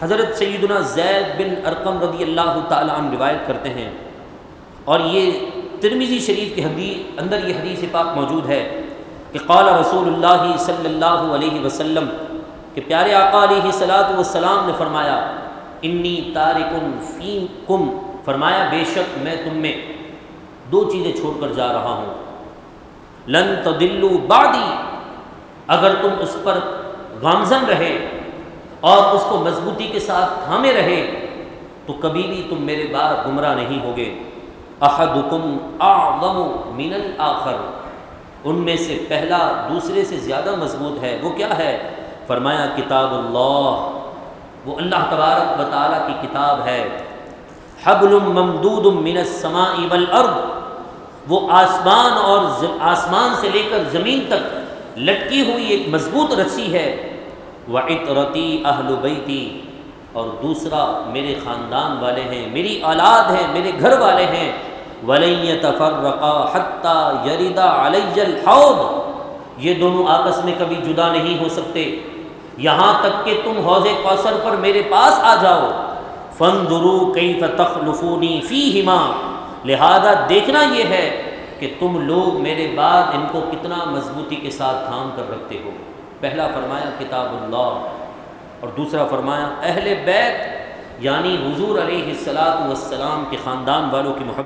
حضرت سیدنا زید بن ارقم رضی اللہ تعالی عنہ روایت کرتے ہیں، اور یہ ترمذی شریف کے حدیث اندر یہ حدیث پاک موجود ہے کہ قال رسول اللہ صلی اللہ علیہ وسلم، کہ پیارے آقا علیہ الصلاۃ والسلام نے فرمایا، انی تارک فیکم، فرمایا بے شک میں تم میں دو چیزیں چھوڑ کر جا رہا ہوں، لن تضلوا بعدی، اگر تم اس پر گامزن رہے اور اس کو مضبوطی کے ساتھ تھامے رہے تو کبھی بھی تم میرے بعد گمراہ نہیں ہوگے۔ احدکم اعظم من الآخر، ان میں سے پہلا دوسرے سے زیادہ مضبوط ہے، وہ کیا ہے؟ فرمایا کتاب اللہ، وہ اللہ تبارک و تعالیٰ کی کتاب ہے۔ حبل ممدود من السماء والارض، وہ آسمان اور آسمان سے لے کر زمین تک لٹکی ہوئی ایک مضبوط رسی ہے۔ وعطرتی اہل بیتی، اور دوسرا میرے خاندان والے ہیں، میری اولاد ہیں، میرے گھر والے ہیں۔ وَلَن يَتَفَرَّقَا حَتَّى يَرِدَ عَلَيَّ الْحَوْض، یہ دونوں آپس میں کبھی جدا نہیں ہو سکتے یہاں تک کہ تم حوض کوثر پر میرے پاس آ جاؤ۔ فَانظُرُوا كَيْفَ تَخْلُفُونِي فِيهِمَا، لہذا دیکھنا یہ ہے کہ تم لوگ میرے بعد ان کو کتنا مضبوطی کے ساتھ تھام کر رکھتے ہو۔ پہلا فرمایا کتاب اللہ، اور دوسرا فرمایا اہل بیت، یعنی حضور علیہ الصلاۃ والسلام کے خاندان والوں کی محبت۔